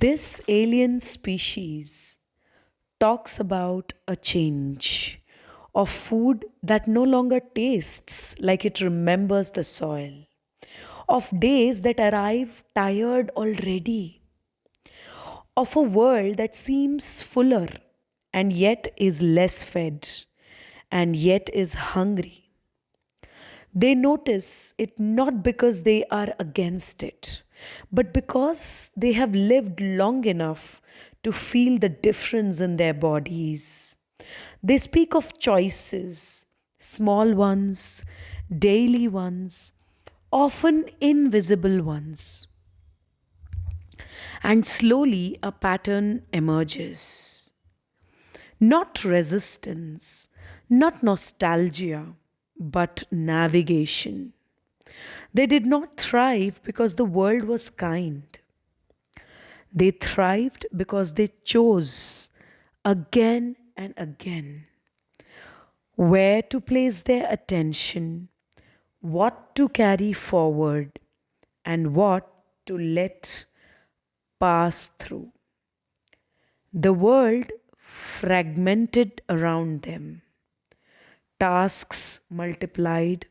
This alien species talks about a change of food that no longer tastes like it remembers the soil, of days that arrive tired already, of a world that seems fuller and yet is less fed and yet is hungry. They notice it not because they are against it, but because they have lived long enough to feel the difference in their bodies. They speak of choices, small ones, daily ones, often invisible ones. And slowly a pattern emerges. Not resistance, not nostalgia, but navigation. They did not thrive because the world was kind. They thrived because they chose again and again where to place their attention, what to carry forward, and what to let pass through. The world fragmented around them. Tasks multiplied,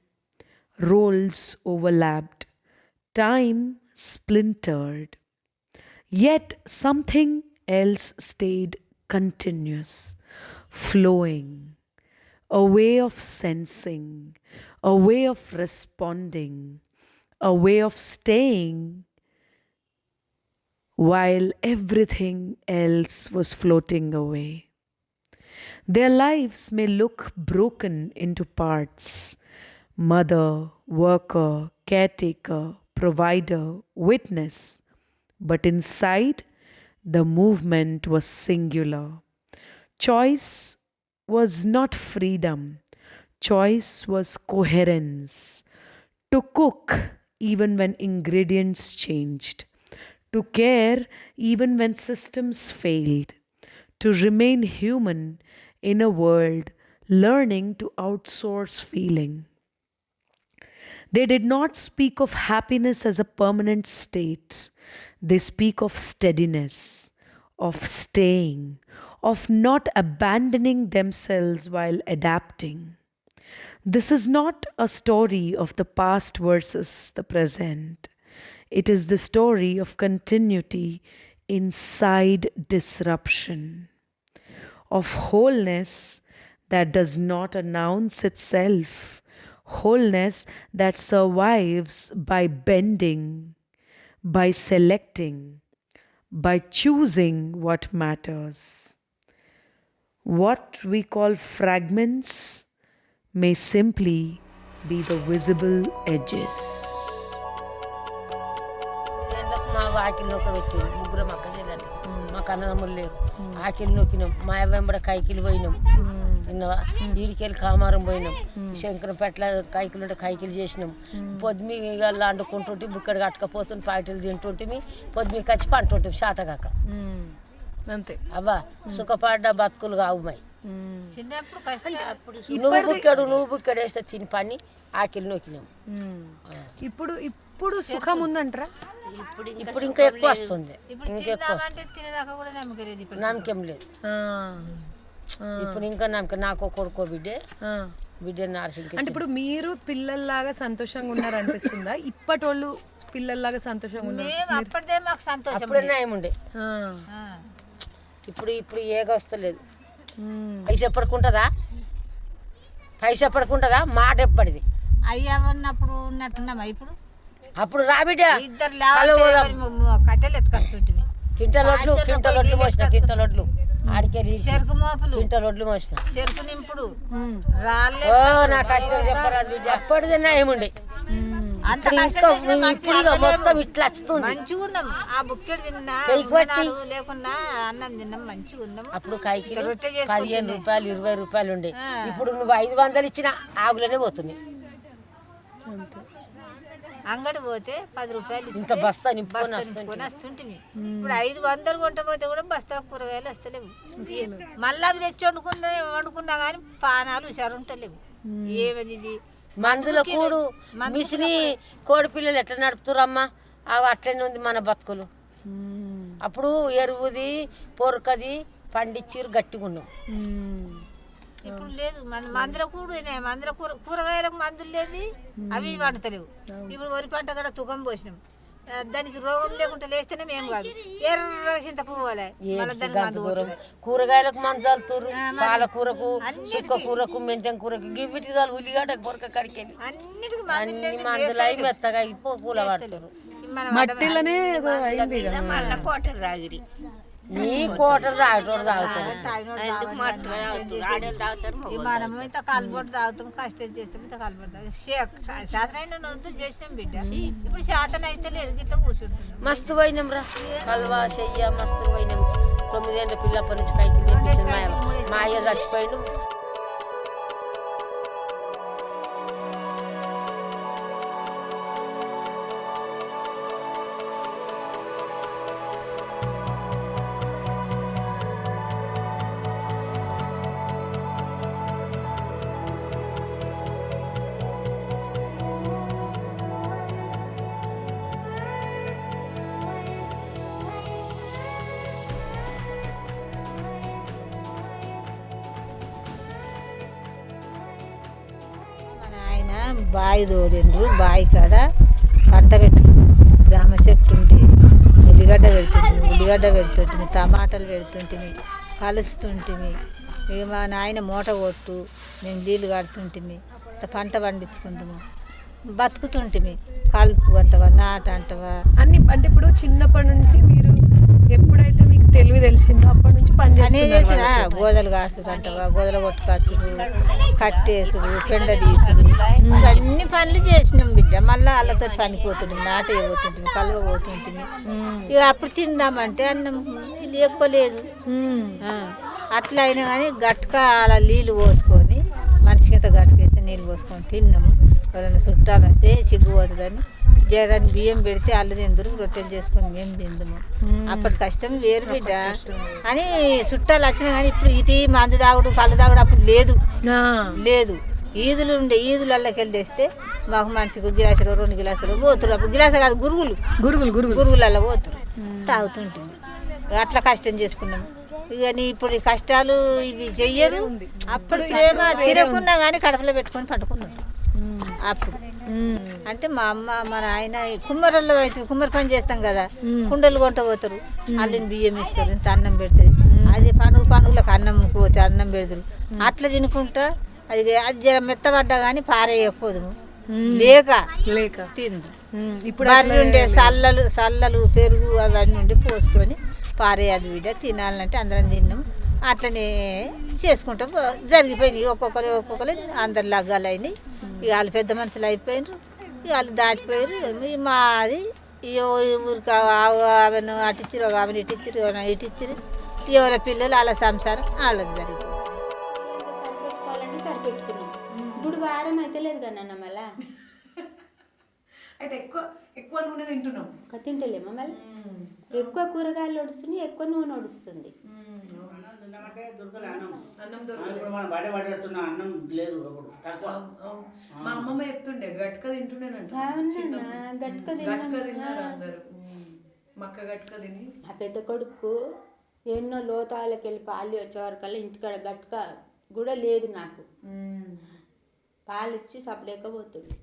roles overlapped, time splintered. Yet something else stayed continuous, flowing, a way of sensing, a way of responding, a way of staying while everything else was floating away. Their lives may look broken into parts: mother, worker, caretaker, provider, witness. But inside, the movement was singular. Choice was not freedom, choice was coherence. To cook even when ingredients changed, to care even when systems failed, to remain human in a world learning to outsource feeling. They did not speak of happiness as a permanent state. They speak of steadiness, of staying, of not abandoning themselves while adapting. This is not a story of the past versus the present. It is the story of continuity inside disruption, of wholeness that does not announce itself, wholeness that survives by bending, by selecting, by choosing what matters. What we call fragments may simply be the visible edges. మా వాకిలి నొక్క పెట్టింది ముగ్గురు అక్క చెల్లెలు మాకు అన్నదమ్ములు లేరు ఆకిలి నొక్కినాం మా వెంబడ కైకిలు పోయినాం విన్నావా ఈడికెళ్ళి కామారం పోయినాం శంకరంపేటల కైకిలు ఉంటే కైకిలు చేసినాం పొద్దుమీగ అండుకుంటుంటే బుక్కడు కట్టుకపోతుంది పాయటలు తింటుంటే పొద్దుమీగ వచ్చి పంటుంటాం శాతగాక అంతే అబ్బా సుఖపడ్డ బతుకులు కావు మై చిన్నప్పుడు కష్టం నువ్వు బుక్కడు వేస్తే తిని పని ఆకిలి నొక్కినాం ఇప్పుడు ఇప్పుడు సుఖం ఉందంటారా? ఇప్పుడు ఇంకా ఎక్కువ వస్తుంది ఇంకెక్కువ తినేదాకా కూడా నమ్మకం లేదు ఇప్పుడు నమ్మకం లేదు ఇప్పుడు ఇంకా నమ్మకం నాకు కొడుకో బిడ్డ నార్సింగ్ అంటే ఇప్పుడు మీరు పిల్లల్లాగా సంతోషంగా ఉన్నారు అనిపిస్తుందా? ఇప్పటి వాళ్ళు పిల్లల్లాగా సంతోషంగా ఉన్నారు? అప్పటిదే మాకు సంతోషం అప్పుడే న్యాయం ఉండే ఇప్పుడు ఇప్పుడు ఏగా వస్తలేదు పైసా ఎప్పటికుంటుందా పైసా ఎప్పటికుంటుందా మాట ఎప్పటిది అయ్యా ఉన్నప్పుడు ఉన్నట్టున్నామా ఇప్పుడు అప్పుడు రా బిడ్డ ఇద్దరు కట్టెలు ఎత్తుకొస్తుంటుంది కింటలొడ్లు మోసిన కింటలొడ్లు ఆడికెళ్ళి చెరుకు మోపులు కింటలొడ్లు మోసిన చెరుకు నింపుడు రాళ్ళే నా కష్టం చెప్పరాదు బిడ్డ అప్పటిదే న్యాయముండే అంత మొత్తం ఇట్లా వస్తుంది మంచిగా ఉన్నాం ఆ బుక్కెడు తిన్నా లేకున్నా అన్నం తిన్నాం మంచిగా ఉన్నాం అప్పుడు కైకి 15 రూపాయలు 20 రూపాయలు ఉండే ఇప్పుడు నువ్వు 500 ఇచ్చిన ఆగులనే పోతుంది అంగడి పోతే 10 రూపాయలు ఇంత బస్తా నింపుకొని వస్తుంటుంది ఇప్పుడు 500 కొంటపోతే కూడా బస్తా కూరగాయలు వస్తలేవు మళ్ళీ అవి తెచ్చి వండుకున్నా కానీ పానాలు హుషారుంటలేవు ఏమది ఇది మందుల కూడు మిషిని కోడి పిల్లలు ఎట్లా నడుపుతురమ్మా అవి అట్లనే ఉంది మన బతుకులు అప్పుడు ఎరువుది పొరకది పండించిరు గట్టిగా ఉన్నాం. ఇప్పుడు లేదు మందుల మందుల కూరగాయలకు మందులు లేదు, అవి వండుతలేవు. ఇప్పుడు వరి పంట కూడా తుకం పోసినాం, దానికి రోగం లేకుండా లేస్తేనే మేము కాదు ఎర్ర చింత పోవాలి. కూరగాయలకు మందు చల్లుతారు, పాలకూరకు, చుక్క కూరకు, మెంతం కూరకు, గివ్విటికి చాలు ఉల్లిగడ్డకు పొరక కడికెళ్ళి అన్ని మందులు అయి మెత్తగా పూల పడతారు. మట్టిలోనే మళ్ళీ కోటర్ రాగిరి నీ కోటర్ తాగటోడు తాగుతారు. మనం ఇంత కలబొట్టు తాగుతాం, కష్టం చేస్తాం, ఇంత కలబొట్టు తాగుతాం. శాతనైనా నొద్దులు చేసినాం బిడ్డ, ఇప్పుడు శాతం అయితే లేదు, గిట్లా కూర్చుంటున్నాం. మస్తు పోయినాం రా, కల్వా చెయ్య మస్తు పోయినాం. 9 ఏళ్ళ పిల్లప్పటి నుంచి కైకి మా అయ్య చచ్చిపోయిండు. బావి తోడిండ్రు, బావి కాడ పంట పెట్టుకుంటు, జామ చెట్టు ఉండి ఉల్లిగడ్డ పెడుతుంటిమి, టమాటాలు పెడుతుంటిమి, కలుస్తుంటిమి. ఇక మా నాయన మూట కొట్టు, మేము నీళ్ళు కడుతుంటిమి, పంట పండించుకుంటాము, బతుకుతుంటిమి. కలుపు అంటవా, నాట అంటవా అన్ని. అంటే ఇప్పుడు చిన్నప్పటి నుంచి మీరు ఎప్పుడైతే మీకు తెలిసిందో అప్పటి నుంచి అనే చేసిన గోదలు కాసుడు అంటవా, గోదల కొట్టుకాచుడు, కట్టేసుడు, పెండ తీసుడు, ఇవన్నీ పనులు చేసినాం బిడ్డ. మళ్ళీ వాళ్ళతో పనిపోతుంది, నాట పోతుంటుంది, కలువ పోతుంటుంది. ఇక అప్పుడు తిందామంటే అన్నం లేకపోలేదు. అట్లా అయినా కానీ గట్టుగా అలా నీళ్ళు పోసుకొని, మనిషికి ఇంత గట్టుకైతే నీళ్ళు పోసుకొని తిన్నాము. ఎవరైనా చుట్టాలు వస్తే సిగ్గుపోతుందని జరాన్ని బియ్యం పెడితే అల్లు తిందరు, రొట్టెలు చేసుకొని మేము తిందాము. అప్పటి కష్టం వేరు బిడ్డ అని చుట్టాలు వచ్చినా కానీ ఇప్పుడు ఇటు మందు తాగుడు, కళ్ళు తాగుడు అప్పుడు లేదు. ఈదులు ఉండే, ఈదులకి వెళ్ళి తెస్తే మాకు మనిషికి గిలాసులు 2 గిలాసులు పోతురు. అప్పుడు గిలాస కాదు, గురుగులలో పోతురు, తాగుతుంటుంది. అట్లా కష్టం చేసుకున్నాం. ఇక ఇప్పుడు ఈ కష్టాలు ఇవి చెయ్యరు. అప్పుడు ప్రేమ తిరగకున్నా కానీ కడపలో పెట్టుకొని పట్టుకున్నాం. అప్పుడు అంటే మా అమ్మ మా నాయన కుమ్మరల్లో అయితే కుమ్మరి పని చేస్తాం కదా, కుండలు కొంట పోతారు, అల్లిని బియ్యం ఇస్తారు, ఇంత అన్నం పెడుతుంది. అది పండుగలకు అన్నం పోతే అన్నం పెడతారు. అట్లా తినుకుంటా అది జర మెత్తబడ్డా కానీ పారేయకపోదు, లేక తిందు. ఇప్పుడు ఉండే సల్లలు పెరుగు అవన్నీ ఉండి పోసుకొని పారేయదు బిడ్డ. తినాలంటే అందరం తిన్నాం. అట్లనే చేసుకుంటాం. జరిగిపోయినాయి, ఒక్కొక్కరు అందరు లగ్గాలైనాయి. ఇక వాళ్ళు పెద్ద మనుషులు అయిపోయినారు, ఇక వాళ్ళు దాటిపోయారు. మాది ఊరికి ఆమెను అటిచ్చిరు, ఆమెను ఇటిచ్చిరు, ఇటిచ్చిరు. ఎవరి పిల్లలు వాళ్ళ సంసారం వాళ్ళకి జరిగిపోయింది. సరిపెట్టుకున్నాం. ఇప్పుడు వారం అయితే లేదు కన్నా మళ్ళా అయితే ఎక్కువ నూనె తింటున్నాం, తింటలేమా మళ్ళీ. ఎక్కువ కూరగాయలు ఒడుస్తున్నాయి, ఎక్కువ నూనె ఒడుస్తుంది. మా అమ్మమ్మ చెప్తుండే గట్క తింటుండేనంట. గట్క తిన్నారు అందరు, మక్క గట్క తిని. ఆ పెద్ద కొడుకు ఎన్నో లోతాలకి వెళ్ళి పాలు వచ్చేవరకల్లా ఇంటికాడ గట్క కూడా లేదు నాకు. పాలు ఇచ్చి సపలేకపోతుంది.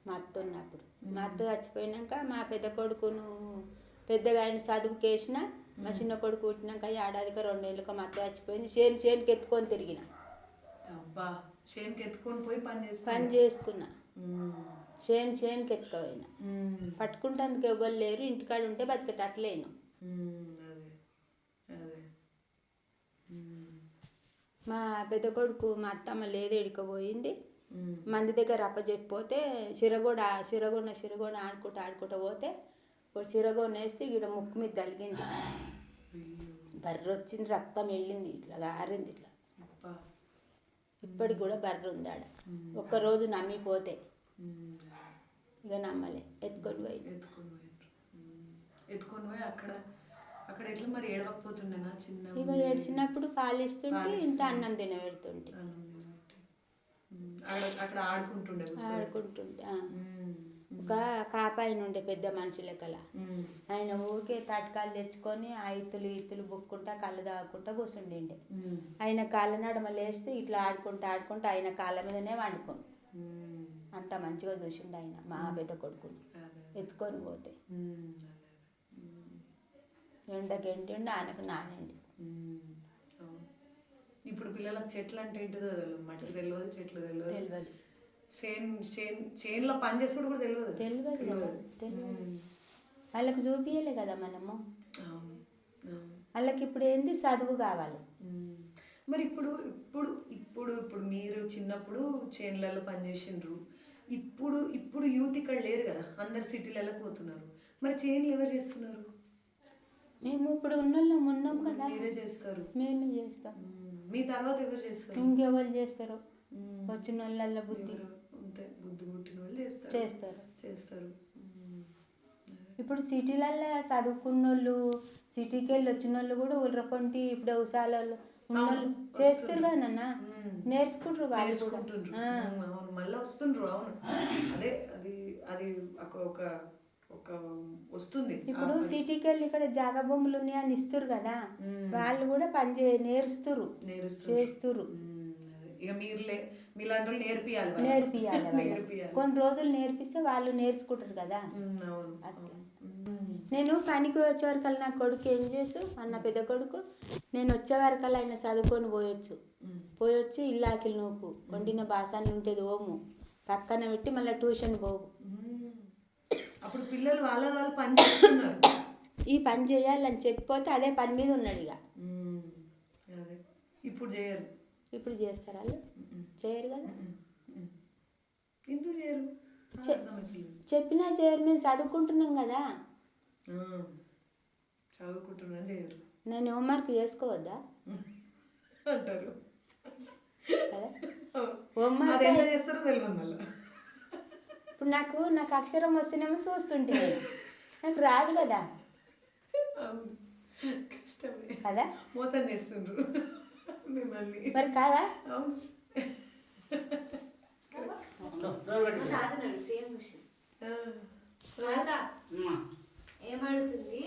మా అత్త ఉన్నప్పుడు, మా అత్త చచ్చిపోయినాక మా పెద్ద కొడుకును పెద్దగా ఆయన చదువుకేసిన, మా చిన్న కొడుకు పుట్టినాక 1 ఏడాదికి 2 ఏళ్ళకి మా అత్త చచ్చిపోయింది. చేనుకి ఎత్తుకొని తిరిగిన. చేనుకి ఎత్తుకొని పోయి పని చేసుకున్నా. చేనుకి ఎత్తుకపోయినా. పట్టుకుంటానికి ఎవరు లేరు, ఇంటికాడ ఉంటే బతికేటట్లేను. మా పెద్ద కొడుకు మా అత్తమ్మ లేదు, ఎడుకోపోయింది. మంది దగ్గర అప్పచెప్పిపోతే సిరగోడ ఆడుకుంటా పోతే సిరగోన వేసి ఇక్కడ ముక్కు మీద తగిలింది. బర్రె వచ్చింది, రక్తం వెళ్ళింది, ఇట్లా గారింది ఇట్లా. ఇప్పటికి కూడా బర్రె ఉంది ఆడ. ఒక్కరోజు నమ్మిపోతే ఇక నమ్మలే, ఎత్తుకొని పోయి అక్కడ ఎట్లా మరి ఏడవకపోతుండేనా? చిన్న ఇక ఏడ్చినప్పుడు పాలు ఇస్తుంటే ఇంత అన్నం అక్కడ ఆడుకుంటుండే. ఒక ఒక కాపాయన ఉండే పెద్ద మనిషి లెక్కల. ఆయన ఊరికే తటకాలు తెచ్చుకొని ఆ ఇత్తులు బుక్కుంటా కళ్ళు తాగుకుంటా కూర్చుండిండే. ఆయన కాళ్ళ నడమ లేస్తే ఇట్లా ఆడుకుంటా ఆయన కాళ్ళ మీదనే వండుకోను. అంత మంచిగా చూసిండు ఆయన మా పెద్ద కొడుకుని ఎత్తుకొని పోతే. ఎండకెంటిండు ఆయనకు నానండి. ఇప్పుడు పిల్లలకు చెట్లు అంటే ఏంటిదో తెలియదు, మట్టి తెలియదు, చెట్లు తెలియదు, చేనులో పని చేసుకుంటూ కూడా తెలియదు. వాళ్ళకి చూపించలే కదా మనము. వాళ్ళకి ఇప్పుడు ఏంది చదువు కావాలి. మరి ఇప్పుడు ఇప్పుడు ఇప్పుడు ఇప్పుడు మీరు చిన్నప్పుడు చేనులలో పనిచేసిండ్రు, ఇప్పుడు యూత్ ఇక్కడ లేరు కదా, అందరు సిటీలలో పోతున్నారు. మరి చేనులు ఎవరు చేస్తున్నారు? మేము ఇప్పుడు ఉన్నోళ్ళం ఉన్నాం కదా, మీరే చేస్తారు. మేమే చేస్తాం. మీ తర్వాత ఎవరు చేస్తారు? ఇంకెవరు చేస్తారు? వచ్చిన వాళ్ళ బుద్ధి పుట్టిన వాళ్ళు చేస్తారు. ఇప్పుడు సిటీలల్లో చదువుకున్న వాళ్ళు, సిటీకి వెళ్ళి వచ్చిన వాళ్ళు కూడా ఉర్రపొంటి ఇప్పుడు ఉసాలలో ఉన్నోళ్ళు చేస్తారు కదా నాన్న, నేర్చుకుంటారు వాళ్ళు కూడా. మళ్ళీ వస్తుండ్రు. అవును, అదే అది అది ఒక వస్తుంది. ఇప్పుడు సిటీకి వెళ్ళి ఇక్కడ జాగా భూములు ఉన్నాయని ఇస్తారు కదా, వాళ్ళు కూడా పని నేర్చుతురు చేస్తురు. ఇక మీలాంటి నేర్పియాలి. కొన్ని రోజులు నేర్పిస్తే వాళ్ళు నేర్చుకుంటారు కదా. అట్లా నేను పనికి వచ్చే వరకల్లా నా కొడుకు ఏం చేసు అన్న పెద్ద కొడుకు, నేను వచ్చే వరకల్లా ఆయన చదువుకొని పోయొచ్చి ఇల్లాకిలు నూకు వండిన బాసాన్ని ఉంటుంది ఓము పక్కన పెట్టి మళ్ళీ ట్యూషన్ పోవు. అప్పుడు పిల్లలు వాళ్ళు పని చేస్తున్నారు. ఈ పని చేయాలని చెప్పిపోతే అదే పని మీద ఉన్నాడు. ఇక ఇప్పుడు చేయరు. ఇప్పుడు చేస్తారు వాళ్ళు? చేయరు కదా. ఎందుకు చేయరు? చెప్పినా చేయరు. మేము చదువుకుంటున్నాం కదా. చదువుకుంటున్నా చేయరు. నేను హోంవర్క్ చేసుకోవద్దా అంటారు. హోంవర్క్ ఎంత చేస్తారో తెలియదు మళ్ళీ. ఇప్పుడు నాకు అక్షరం వస్తేనేమో చూస్తుంటే నాకు రాదు కదా. కష్టమే కదా, మోసం చేస్తుండ్రు మిమ్మల్ని. మరి కాదా? ఏమడుతుంది,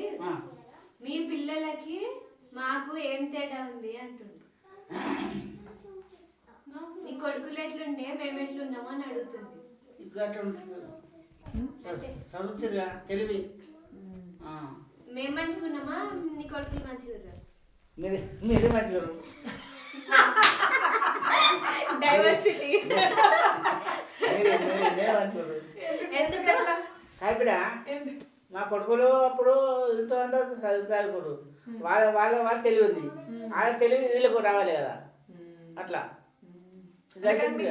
మీ పిల్లలకి మాకు ఏం తేడా ఉంది అంటుండ్రు. నీ కొడుకులు ఎట్లుండే మేము ఎట్లున్నామో అని అడుగుతుంది. చదువుతురా తెలివి. మేము మంచిగా ఉన్నామా, నీ కొడుకులు మంచిగా ఉన్నారు? మీరే మంచిగా. డైవర్సిటీ. మా కొడుకులు అప్పుడు ఇంత చదువుతారు, వాళ్ళ తెలివి ఉంది, వాళ్ళ తెలివి వీళ్ళకు రావాలి కదా. అట్లా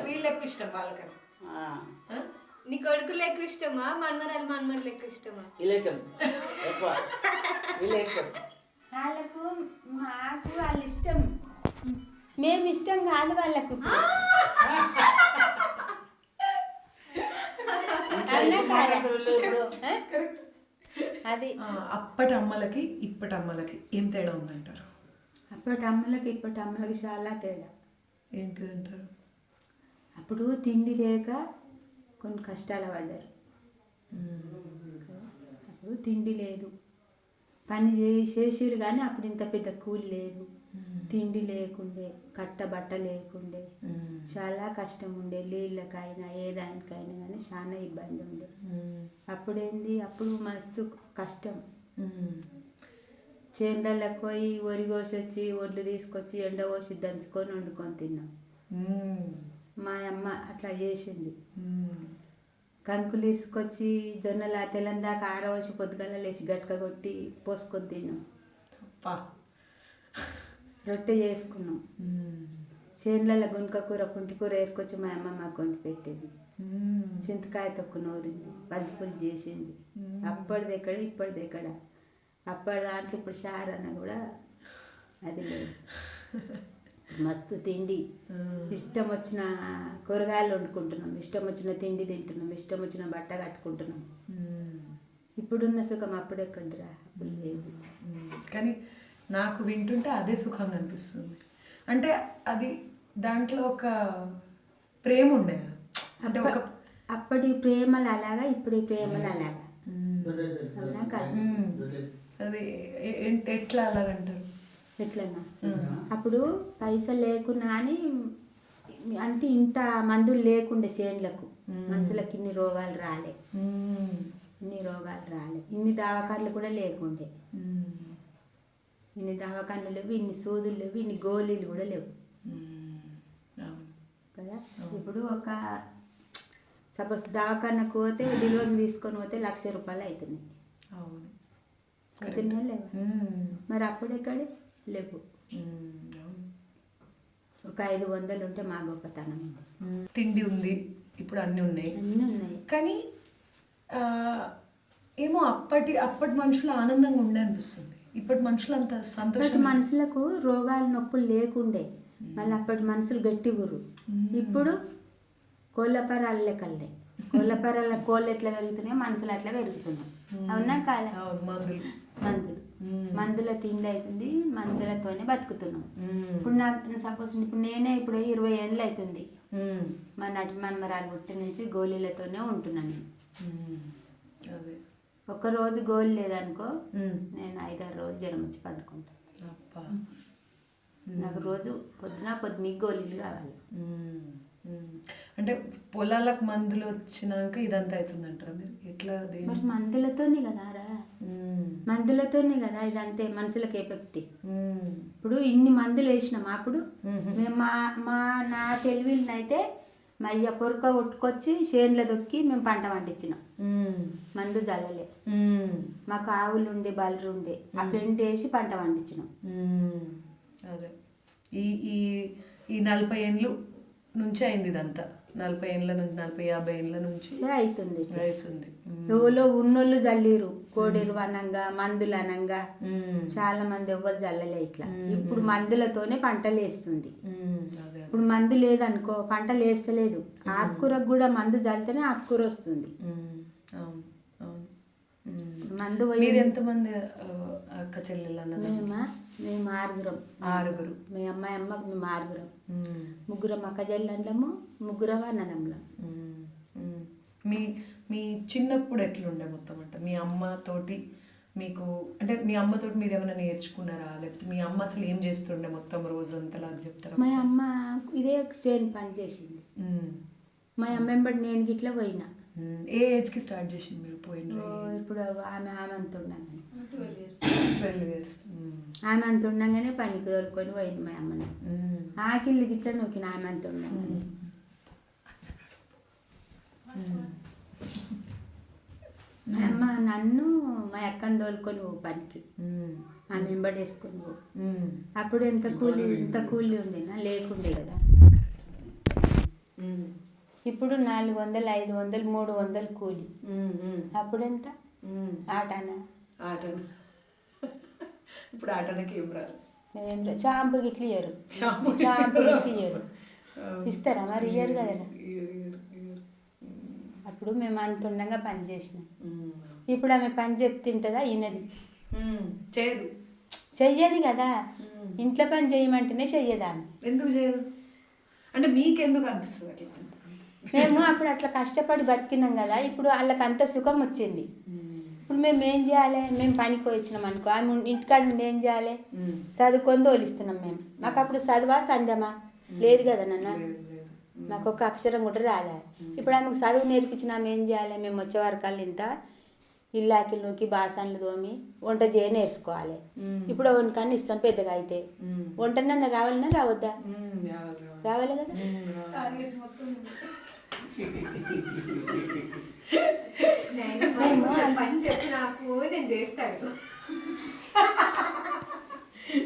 వీళ్ళు ఎక్కువ ఇష్టం వాళ్ళకని. నీ కొడుకులు ఎక్కువ ఇష్టమా, మనమరాలు ఎక్కువ ఇష్టమా? వీళ్ళు ఇష్టం ఎక్కువ, వీళ్ళు ఇష్టం. వాళ్ళకు మాకు వాళ్ళు ఇష్టం, మేము ఇష్టం కాదు వాళ్ళకు. అది అప్పటి అమ్మలకి ఇప్పటి అమ్మలకి ఏం తేడా ఉందంటారు? అప్పటి అమ్మలకి ఇప్పటి అమ్మలకి చాలా తేడా. ఏంటిదంటారు? అప్పుడు తిండి లేక కొన్ని కష్టాలు పడ్డారు. అప్పుడు తిండి లేదు, పని చేసిరు కానీ అప్పుడు ఇంత పెద్ద కూలి లేదు, తిండి లేకుండే, బట్ట లేకుండే, చాలా కష్టం ఉండే. నీళ్ళకైనా ఏదానికైనా కానీ చాలా ఇబ్బంది ఉండే. అప్పుడు మస్తు కష్టం. చేండలకు పోయి వరి కోసి వచ్చి ఒడ్లు తీసుకొచ్చి ఎండ పోసి దంచుకొని వండుకొని తిన్నాం. మా అమ్మ అట్లా చేసింది. కంకులు తీసుకొచ్చి జొన్నల తెల్లం దాకా ఆరవసి పొద్దుగల లేచి గట్క కొట్టి పోసుకొని తిన్నాం. రొట్టె చేసుకున్నాం. చేనులలో గుంక కూర పుంటి కూర ఏరుకొచ్చి మా అమ్మ మాకు వండి పెట్టింది. చింతకాయ తొక్కు నూరింది, బంతిపూలు చేసింది. అప్పటిది ఎక్కడ ఇప్పటిది ఎక్కడ. అప్పటి దాంట్లో ఇప్పుడు షారన్న కూడా అది లేదు. మస్తు తిండి, ఇష్టం వచ్చిన కూరగాయలు వండుకుంటున్నాం, ఇష్టం వచ్చిన తిండి తింటున్నాం, ఇష్టం వచ్చిన బట్ట కట్టుకుంటున్నాం. ఇప్పుడున్న సుఖం అప్పుడు ఎక్కడిరా, అప్పుడు లేదు. కానీ నాకు వింటుంటే అదే సుఖంగా అనిపిస్తుంది. అంటే అది దాంట్లో ఒక ప్రేమ ఉండేది. అంటే అప్పటి ప్రేమలు అలాగా, ఇప్పుడు ప్రేమలు అలాగా. అవునా కాదు? అది ఎట్లా అలాగంటారు? ఎట్లన్నా అప్పుడు పైసలు లేకున్నా కానీ అంటే ఇంత మందులు లేకుండే చేనులకు, మనుషులకు ఇన్ని రోగాలు రాలే, ఇన్ని దవాఖాన్లు కూడా లేకుండే, ఇన్ని దవాఖాన్లు లేవు, ఇన్ని సూదులు లేవు, ఇన్ని గోళీలు కూడా లేవు కదా. ఇప్పుడు ఒక సపోజ్ దవాఖానకు పోతే డెలివరీ తీసుకొని పోతే 1,00,000 రూపాయలు అవుతున్నాయి. అవుతున్నాయా లేవు? మరి అప్పుడు ఎక్కడే లేవు. ఒక 500 ఉంటే మా గొప్పతనం ఉంది. తిండి ఉంది, ఇప్పుడు అన్నీ ఉన్నాయి. కానీ ఏమో అప్పటి మనుషులు ఆనందంగా ఉండే అనిపిస్తుంది. ఇప్పటి మనుషులు అంత సంతోషం. మనుషులకు రోగాలు నొప్పులు లేకుండే, మళ్ళీ అప్పటి మనుషులు గట్టిగురు. ఇప్పుడు కోళ్ళపరాలు లెక్కలే, కోళ్ళపరాల కోళ్ళు ఎట్లా పెరుగుతున్నాయో మనుషులు అట్లా పెరుగుతున్నాయి. అవునా కాదా? మందుల తిండి అవుతుంది, మందులతోనే బతుకుతున్నాం. ఇప్పుడు నాకు సపోజ్ ఇప్పుడు నేనే ఇప్పుడు 20 ఏళ్ళు అవుతుంది మా నటి మన్మరాలు పుట్టి నుంచి గోళీలతోనే ఉంటున్నాను. ఒక్కరోజు గోళీ లేదనుకో నేను 5-6 రోజులు జ్వరం వచ్చి పండుకుంటాను. నాకు రోజు పొద్దున గోళీలు కావాలి. అంటే పొలాలకు మందులు వచ్చినాక ఇదంతా అవుతుంది అంటారా మీరు? ఎట్లా? మరి మందులతోనే కదా రా, మందులతోనే కదా ఇదంతే మనుషులకు ఎఫెక్ట్. ఇప్పుడు ఇన్ని మందులు వేసినాం. అప్పుడు మేము నా తెలివినైతే మా అయ్య పొరక కొట్టుకొచ్చి చేనులో దొక్కి మేము పంట పండించినాం. మందు జల్లలే. మాకు ఆవులు ఉండే, బర్రెలు ఉండే, ఆ పెంట వేసి పంట పండించినాం. అదే ఈ 40 ఏళ్ళు నుంచి అయింది ఇదంతా. 40 ఏళ్ళ నుంచి 40-50 ఏళ్ళ నుంచి అవుతుంది. ఎవరో ఉన్నోళ్ళు జల్లిరు, కోడెలు అనంగా మందులు అనంగా చాలా మంది ఎవ్వరు జల్లలే ఇట్లా. ఇప్పుడు మందులతోనే పంటలు వేస్తుంది. ఇప్పుడు మందు లేదనుకో పంటలు వేస్తలేదు. ఆకుకూరకు కూడా మందు జల్లితేనే ఆకుకూర వస్తుంది. మందు మీరు ఎంతమంది అక్క చెల్లెలు అన్నది? మేము 6. మీ అమ్మాయి అమ్మకు మేము 6. 3 అక్క చెల్లెళ్ళము, 3 అన్నదమ్ములం. మీ చిన్నప్పుడు ఎట్లుండే మొత్తం? అంటే మీ అమ్మతోటి మీకు, అంటే మీ అమ్మతోటి మీరు ఏమైనా నేర్చుకున్నారా? లేకపోతే మీ అమ్మ అసలు ఏం చేస్తుండే మొత్తం రోజంతా లాగా చెప్తారా? మా అమ్మ ఇదే చేను పని చేసింది. మా అమ్మ వెంబడి నేను గిట్లా పోయినా. ఏ ఏజ్కి స్టార్ట్ చేసింది మీరు పోయిన? ఇప్పుడు ఆమె అంత ఉండగానే 12 years. ఆమె అంత ఉండగానే పనికి తోలుకొని పోయింది మా అమ్మని. ఆకిళ్ళు గిట్లా నొక్కిన ఆమె అంత ఉండగానే. మా అమ్మ నన్ను మా అక్కని తోలుకొని పో పనికి, ఆమె వెంబడేసుకొని పో. అప్పుడు ఎంత కూలి ఉండేనా? లేకుండే కదా. ఇప్పుడు 400, 500, 300 కూలి. అప్పుడెంత? ఆటనా? ఇప్పుడు ఆటనకి ఏం రాదు. షాంపూ గిట్లు ఇయ్యరు. షాంపూ గిట్లు ఇయ్యరు. ఇస్తారా? మరి ఇయ్యరు కదా. అప్పుడు మేము అంత ఉండగా పని చేసినాం. ఇప్పుడు ఆమె పని చెప్తుంటుందా? ఈయనది చెయ్యదు కదా. ఇంట్లో పని చేయమంటేనే చెయ్యదు ఆమె. ఎందుకు చేయదు అంటే మీకెందుకు అనిపిస్తుంది అట్లా? మేము అప్పుడు అట్లా కష్టపడి బతికినాం కదా, ఇప్పుడు వాళ్ళకి అంత సుఖం వచ్చింది. ఇప్పుడు మేము ఏం చేయాలి? మేము పనికి వచ్చినాం అనుకో, ఆమె ఇంటికాడ నుండి ఏం చేయాలి? చదువుకొని తోలిస్తున్నాం మేము. మాకు అప్పుడు చదువా సంధ్యమా లేదు కదా నాన్న. మాకు ఒక అక్షరం కూడా రాదా. ఇప్పుడు ఆమెకు చదువు నేర్పించిన ఆమె ఏం చేయాలి? మేము వచ్చే వరకల్లా ఇంత ఇల్లాకిలు నూకి బాసన్లు తోమి వంట చేయ నేర్చుకోవాలి. ఇప్పుడు వంటకాన్ని ఇస్తాం పెద్దగా అయితే. వంటనన్నా రావాలన్నా రావద్దా? రావాలి కదా.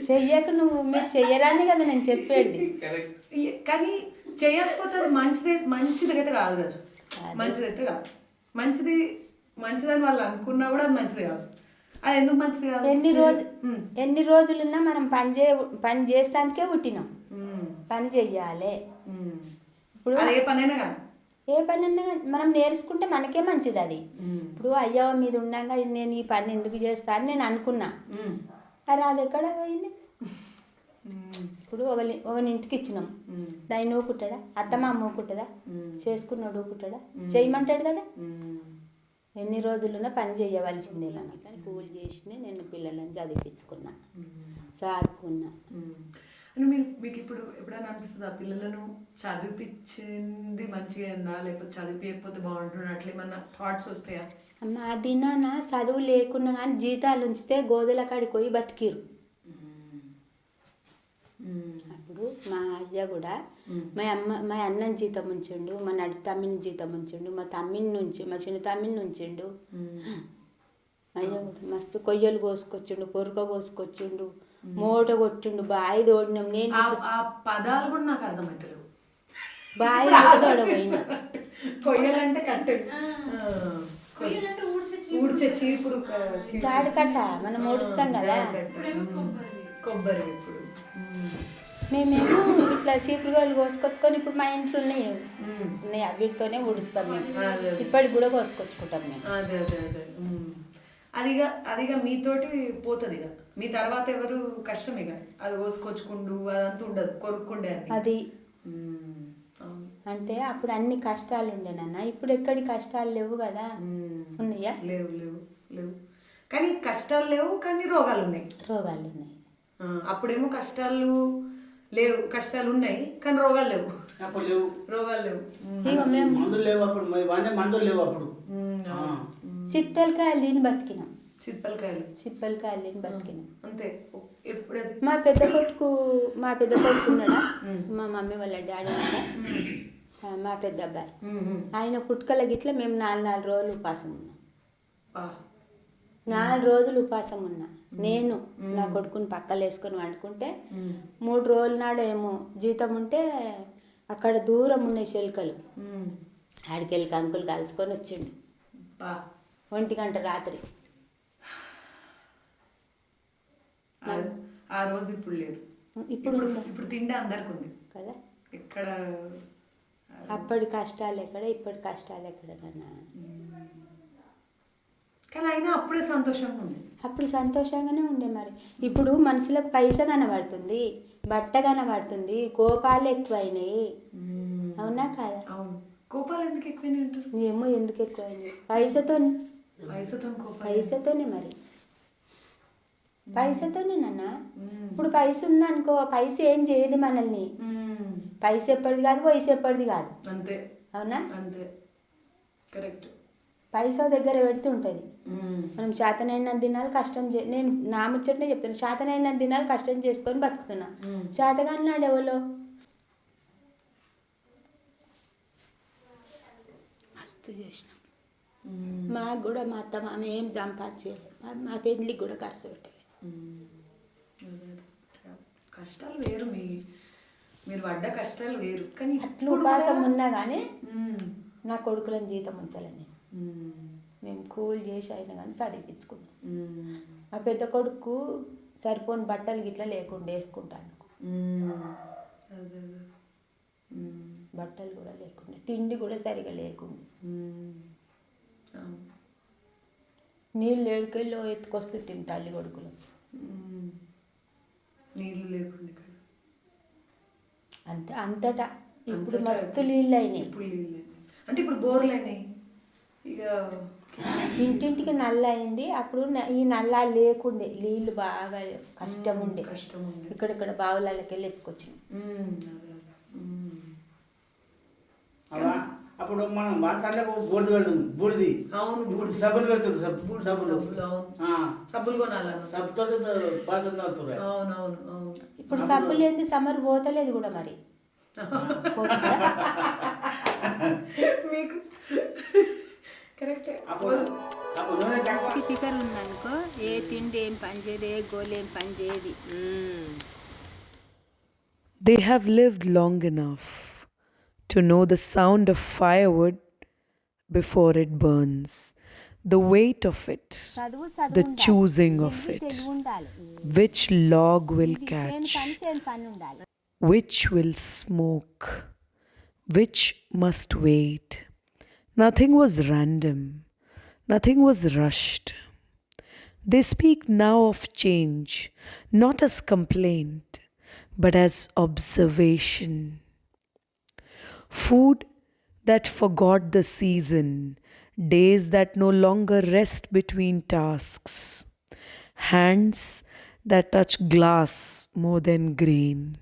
చెయ్యక మీరు చెయ్యరాని కదా నేను చెప్పేది. కానీ చేయకపోతే అది మంచిదైతే కాదు కదా. మంచిదైతే కాదు. మంచిదని వాళ్ళు అనుకున్నా కూడా అది మంచిది కాదు. అది ఎందుకు మంచిది కాదు? ఎన్ని రోజులున్నా మనం పని చేస్తానికే పుట్టినాం. పని చెయ్యాలి. ఇప్పుడు ఏ పనైనా కాదు, ఏ పని అన్నా మనం నేర్చుకుంటే మనకే మంచిది అది. ఇప్పుడు అయ్యవ మీద ఉండగా నేను ఈ పని ఎందుకు చేస్తా అని నేను అనుకున్నా. అరే అది ఎక్కడ పోయింది? ఇప్పుడు ఒకని ఇంటికి ఇచ్చినాం, దాన్ని ఊపుకుంటాడా? అత్తమామ ఊపుకుంటుందా? చేసుకున్నాడు ఊపుకుంటాడా? చేయమంటాడు కదా. ఎన్ని రోజులున్నా పని చేయవలసిందే. కానీ కూలి చేసినే నేను పిల్లలను చదివించుకున్నా, సాదుకున్నా. అని మీకు ఇప్పుడు ఎప్పుడైనా అనిపిస్తుంది ఆ పిల్లలను చదివిపించింది మంచిగా ఉందా, లేకపోతే చదివిపోతే బాగుంటుంది, అట్లా ఏమన్నా థాట్స్ వస్తాయా? అమ్మ ఆ దినాన చదువు లేకున్నా కానీ జీతాలు ఉంచితే గోధుల కాడికి పోయి బతికిరు. అప్పుడు మా అయ్య కూడా మా అన్నని జీతం ఉంచిండు, మా నడి తమ్మిని జీతం ఉంచిండు, మా తమ్మిని నుంచి మా చిన్న తమ్మిని ఉంచిండు. అయ్య కూడా మస్తు కొయ్యలు కోసుకొచ్చిండు, పొరక కోసుకొచ్చిండు, మూట కొట్టిండు, బాయి తోడినాం. నేను ఆ పదాలు కూడా నాకు అర్థమవుతలేవు. బాయి తోడపోయినా. కొయ్యాలంటే కట్టే ఊడ్చే చీపురు, చాడు కట్ట మనం ఓడిస్తాం కదా. కొబ్బరి ఇప్పుడు మేమేమో ఇట్లా చీపురుగోళ్ళు కోసుకొచ్చుకొని ఇప్పుడు మా ఇంట్లో ఉన్నాయి వీటితోనే ఊడుస్తాం మేము. ఇప్పటికి కూడా కోసుకొచ్చుకుంటాం మేము. అదే అదే అదే అదిగా మీతోటి పోతుంది. ఇక మీ తర్వాత ఎవరు కష్టం, ఇక అది కోసుకొచ్చుకుండు అదంతా ఉండదు, కొరుక్కుండే అది. అంటే అప్పుడు అన్ని కష్టాలు ఉండేనన్న, ఇప్పుడు ఎక్కడి కష్టాలు లేవు కదా. ఉన్నాయా? లేవు లేవు లేవు కానీ కష్టాలు లేవు, కానీ రోగాలు ఉన్నాయి. రోగాలు ఉన్నాయి. అప్పుడేమో కష్టాలు లేవు, కష్టాలు ఉన్నాయి కానీ రోగాలు లేవు. అప్పుడు లేవు, రోగాలు లేవు. మందులు లేవు అప్పుడు, మందులు లేవు అప్పుడు. చిత్తలకాయలు తిని బతికినాం. చిప్పలకాయలు తిని బతికినాం అంతే. ఎప్పుడు మా పెద్ద కొడుకు ఉన్నాడా, మా మమ్మీ వాళ్ళ డాడీ ఉన్నాడా, మా పెద్ద అబ్బాయి, ఆయన పుట్టుకల గిట్ల మేము 4 రోజులు ఉపాసం ఉన్నాం. 4 రోజులు ఉపాసం ఉన్నా. నేను నా కొడుకుని పక్కలు వేసుకొని వండుకుంటే 3 రోజుల నాడు ఏమో జీతం ఉంటే అక్కడ దూరం ఉన్నాయి చెలుకలు, ఆడికెళ్ళి కంకులు కలుసుకొని వచ్చిండు 1 గంట రాత్రి. ఆ రోజు ఇప్పుడు లేదు. ఇప్పుడు తిండి అందరికి ఉంది కదా. ఇక్కడ అప్పటి కష్టాలు ఎక్కడ, ఇప్పటి కష్టాలు ఎక్కడ నాన్న. కానీ అయినా అప్పుడే సంతోషంగా ఉంది. అప్పుడు సంతోషంగానే ఉండే. మరి ఇప్పుడు మనుషులకు పైస కనబడుతుంది, బట్ట కనబడుతుంది, కోపాలు ఎక్కువైనాయి. అవునా కాదా? అవును. కోపాలు ఎందుకు ఎక్కువైనాయి అంటారు? ఏమో ఎందుకు ఎక్కువైనాయి. పైసతోనే మరి, పైసతోనే నాన్న. ఇప్పుడు పైస ఉందనుకో, పైస ఏం చేయదు మనల్ని. పైస ఎప్పటిది కాదు, వయసు ఎప్పటిది కాదు. అంతే. అవునా? అంతే, కరెక్ట్. పైసా దగ్గర పెడుతూ ఉంటుంది. మనం శాతనైన దినాలు కష్టం నేను నా ముచ్చటనే చెప్తాను. శాతనైన దినాలు కష్టం చేసుకొని బతుకుతున్నా. శాతగాని నాడు ఎవరో మస్తు చేసినాం. మాకు కూడా మా అత్త మామ ఏం సంపాదించలేదు, మా పెళ్ళికి కూడా ఖర్చు పెట్టలేదు. కష్టాలు వేరు, మీరు పడ్డ కష్టాలు వేరు. కానీ అట్లు ఉపాసం ఉన్నా కానీ నా కొడుకులను జీతం ఉంచాలని మేము కూలి చేసి అయినా కానీ చదివించుకున్నాం. మా పెద్ద కొడుకు సరిపోని బట్టలు గిట్లా లేకుండా వేసుకుంటాను. బట్టలు కూడా లేకుండా, తిండి కూడా సరిగా లేకుండా, నీళ్ళు ఏడుకెళ్ళి ఎత్తుకొస్తుంటాం తల్లి కొడుకులు. నీళ్ళు లేకుండా అంతటా ఇప్పుడు మస్తు నీళ్ళు అయినాయి. అంటే ఇప్పుడు బోర్లు అయినాయి. ఇక ఇంటింటికి నల్ల అయింది. అప్పుడు ఈ నల్ల లేకుండే, నీళ్ళు బాగా కష్టం ఉండే. ఇక్కడిక్కడ బావులకి వెళ్ళి ఎత్తుకొచ్చింది. అప్పుడు మనం వాసాలకు బోర్డు పెడుతుంది, బూడిది. అవును, సబ్బులు పెడుతుంది, సబ్బులు కొనాలి, సబ్బుతో బాత్రూమ్ అవుతుంది. అవునవును. ఇప్పుడు సబ్బు లేని సమ్మర్ పోతలేదు కూడా. మరి మీకు కరెక్టే. ఫికర్ ఉందనుకో, ఏ తిండి ఏం పని చేయదు, ఏ గోలు ఏం పని చేయదు. They have lived long enough to know the sound of firewood before it burns, the weight of it, the choosing of it, which log will catch, which will smoke, which must wait. Nothing was random, nothing was rushed. They speak now of change, not as complaint, but as observation. Food that forgot the season, days that no longer rest between tasks, hands that touch glass more than grain.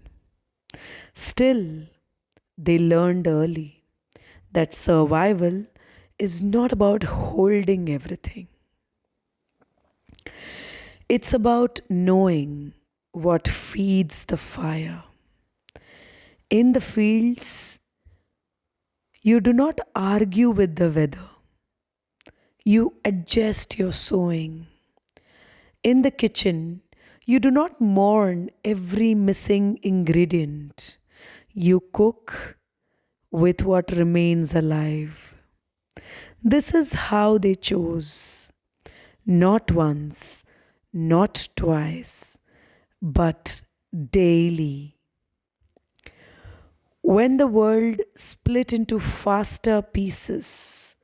Still, they learned early that survival is not about holding everything. It's about knowing what feeds the fire. In the fields, you do not argue with the weather, you adjust your sowing. In the kitchen, you do not mourn every missing ingredient, you cook with what remains alive. This is how they chose, not once, not twice, but daily. When the world split into faster pieces,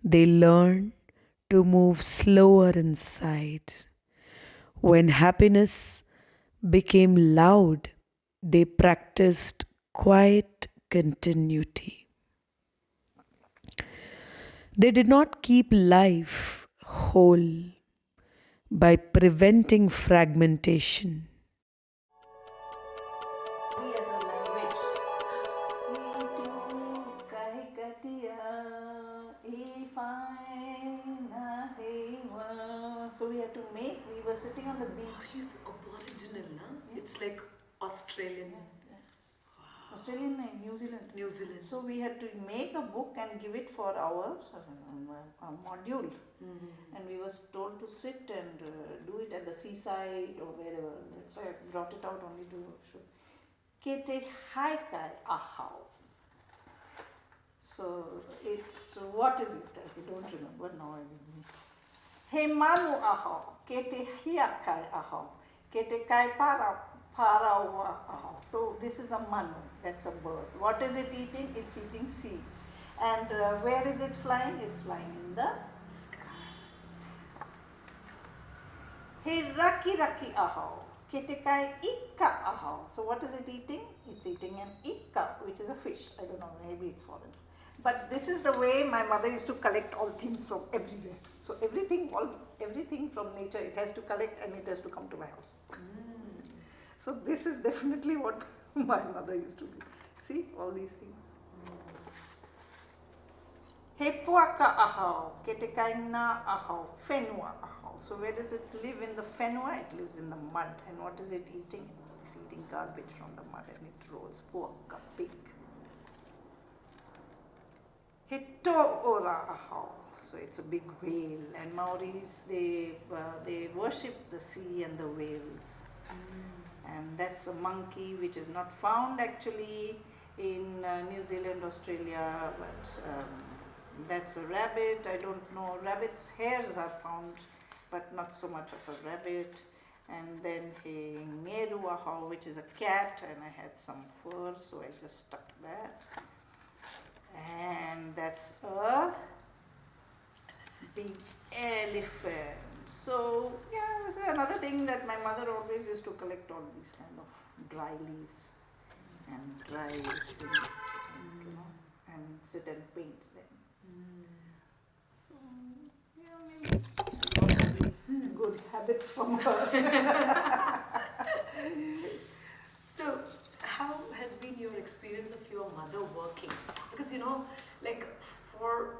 they learned to move slower inside. When happiness became loud, they practiced quiet continuity. They did not keep life whole by preventing fragmentation. So we had to make, we were sitting on the beach. She's aboriginal, na? It's like Australian. Australian and New Zealand. New Zealand. So we had to make a book and give it for our module. And we were told to sit and do it at the seaside or wherever. That's why I brought it out only to show. Kete haikai ahau. So it's, what is it? I don't remember now. He manu ahau. Kete hiakai ahau. Kete kai parawa ahau. So this is a manu. That's a bird. What is it eating? It's eating seeds. And where is it flying? It's flying in the sky. He raki raki ahau. Ketekai ikka ahau. So what is it eating? It's eating an ikka, which is a fish. I don't know, maybe it's foreign. But this is the way my mother used to collect all things from everywhere. So everything from nature, it has to collect and it has to come to my house. So this is definitely what my mother used to do. See, all these things. Hepuaka ahau, ketekaina ahau, fenua ahau. So where does it live in the fenua? It lives in the mud. And what is it eating? It's eating garbage from the mud and it rolls. Puaka, pig. Hito ora ahau. So it's a big whale. And Maoris, they worship the sea and the whales. And that's a monkey which is not found actually in New Zealand, Australia, but that's a rabbit. I don't know. Rabbits' hairs are found, but not so much of a rabbit. And then he ngeru ahau, which is a cat, and I had some fur, so I just stuck that. And that's a big elephant. So yeah, this is another thing that my mother always used to collect all these kind of dry leaves and dry things, and sit and paint them. So yeah, maybe all these good habits from her. So, how has been your experience of your mother working? Because like for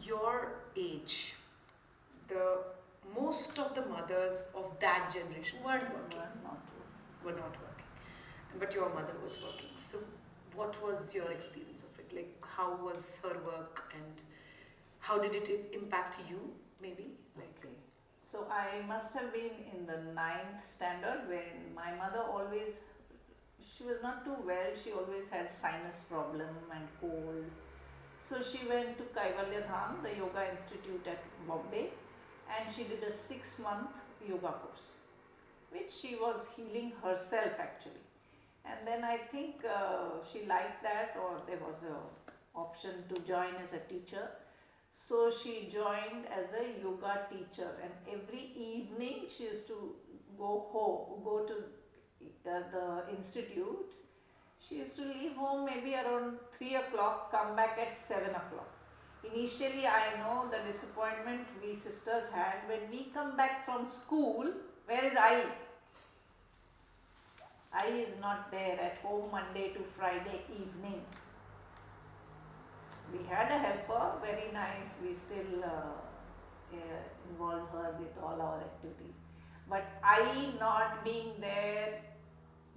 your age, most of the mothers of that generation weren't working. Were not working. But your mother was working. So, what was your experience of it? Like, how was her work and how did it impact you, maybe? Okay. So I must have been in the 9th standard when my mother always, she was not too well, she always had sinus problem and cold. So she went to Kaivalya Dham, the yoga institute at Bombay, and she did a 6-month yoga course, which she was healing herself actually. And then I think she liked that, or there was a option to join as a teacher. So she joined as a yoga teacher, and every evening she used to go to the institute, she used to leave home maybe around 3 o'clock, come back at 7 o'clock. Initially, I know the disappointment we sisters had when we come back from school. Where is I? I is not there at home Monday to Friday evening. We had a helper, very nice. We still involve her with all our activities. But I not being there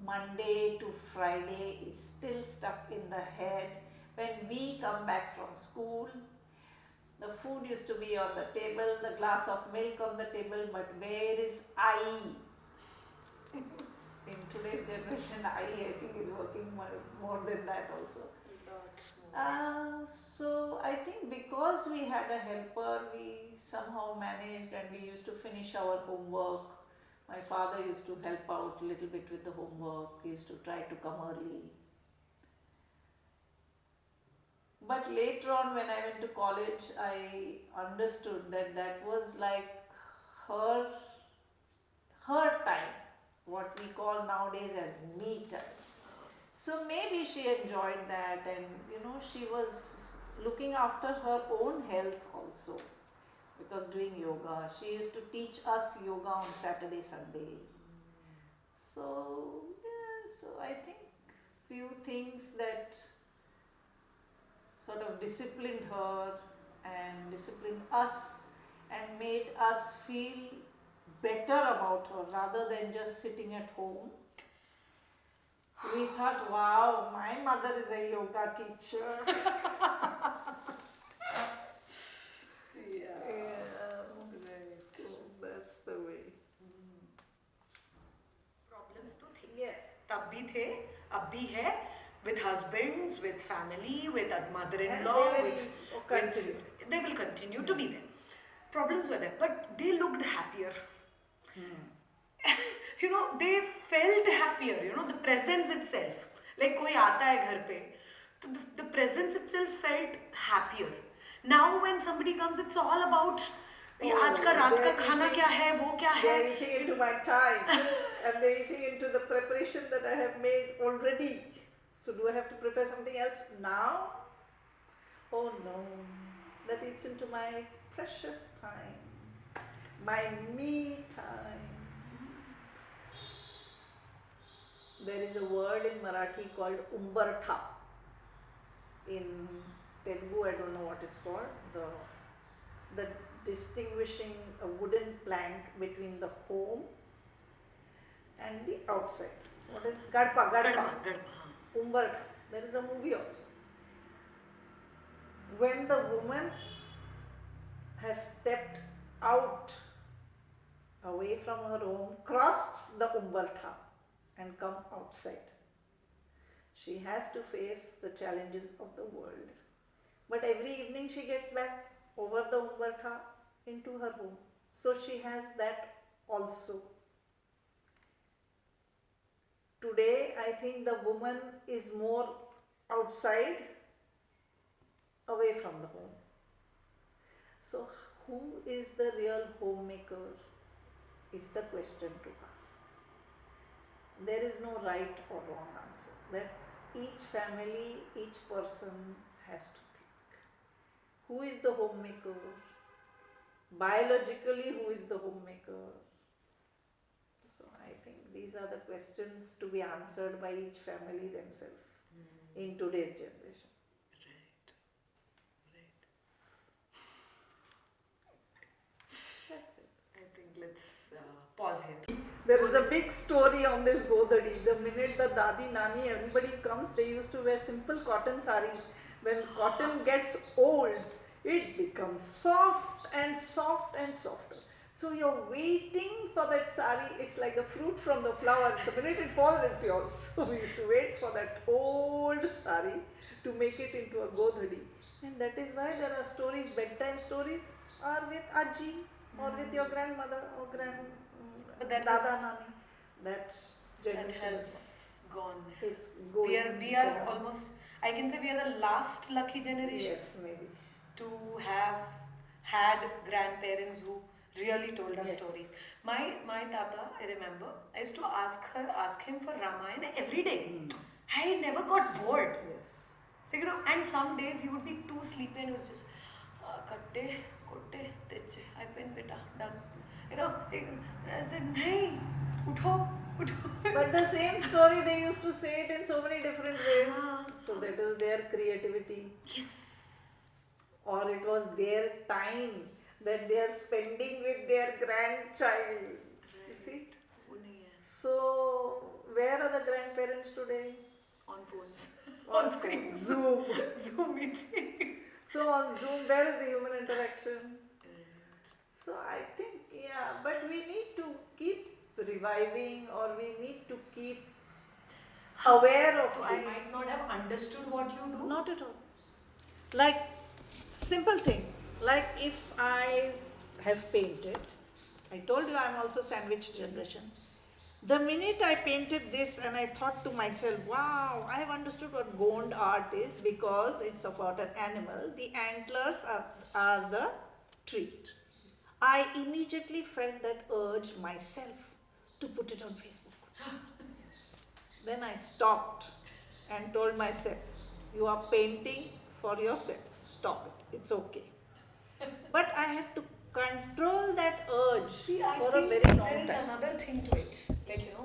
Monday to Friday is still stuck in the head. When we come back from school, the food used to be on the table, the glass of milk on the table, but where is I? In today's generation, I think is working more than that also. So I think because we had a helper, we somehow managed, and we used to finish our homework. My father used to help out a little bit with the homework. He used to try to come early. But later on, when I went to college, I understood that that was like her time, what we call nowadays as me time. So maybe she enjoyed that, and she was looking after her own health also, because doing yoga. She used to teach us yoga on Saturday, Sunday. So I think few things that sort of disciplined her and disciplined us and made us feel better about her rather than just sitting at home. We thought, wow, my mother is a yoga teacher. Right. So that's the way. Problems तो थे, Yes. तब भी थे, अब भी है, with husbands, with family, with a And mother-in-law, they with continue. they will continue to be there. Problems were there, but they looked happier. They felt happier. The presence itself. Like कोई आता है घर पे, तो the presence itself felt happier. Now when somebody comes, it's all about आज का रात का खाना क्या है, वो क्या है. They're eating into my time, and they're eating into the preparation that I have made already. So do I have to prepare something else now? Oh no, that eats into my precious time, my me time. There is a word in Marathi called umbartha. In Telugu, I don't know what it's called. The distinguishing a wooden plank between the home and the outside. What is gadpa? Gadpa. Umbartha. There is a movie also. When the woman has stepped out away from her home, crossed the umbartha and come outside, she has to face the challenges of the world. But every evening she gets back over the umbartha into her home. So she has that also. Today, I think the woman is more outside, away from the home. So, who is the real homemaker is the question to ask. There is no right or wrong answer. That each family, each person has to think. Who is the homemaker? Biologically, who is the homemaker? So I think these are the questions to be answered by each family themselves in today's generation. Right. That's it. I think let's pause here. There is a big story on this Godadi. The minute the Dadi, Nani, everybody comes, they used to wear simple cotton saris. When cotton gets old, it becomes soft and soft and softer. So you're waiting for that sari. It's like the fruit from the flower. The minute it falls, it's yours. So we used to wait for that old sari to make it into a Godadi. And that is why there are stories, bedtime stories, are with Aji or with your grandmother or But that Dada, has- Nani. That's That generation has gone. It's going. We are gone. almost, I can say we are the last lucky generation Yes, maybe. to have had grandparents who really told us stories. My tata, I remember, I used to ask him for Ramayana every day. I never got bored. Like, and some days he would be too sleepy and he was just katte, kotte, teche, I pen beta, done. I said, hey, utho, utho. But the same story they used to say it in so many different ways. So that is their creativity. Yes. Or it was their time that they are spending with their grandchild. You see? So where are the grandparents today? On phones. On screen. Zoom. Zoom meeting. So on Zoom, where is the human interaction? So I think, yeah, but we need to keep reviving, or we need to keep aware of So I this. might not have understood what you do. Not at all. Like, simple thing, like if I have painted, I told you I'm also sandwich generation. The minute I painted this and I thought to myself, wow, I have understood what Gond art is, because it's about an animal. The antlers are the treat. I immediately felt that urge myself to put it on Facebook. Then I stopped and told myself, you are painting for yourself. Stop it. It's okay. But I had to control that urge for a very long there is time. another thing to it. Like,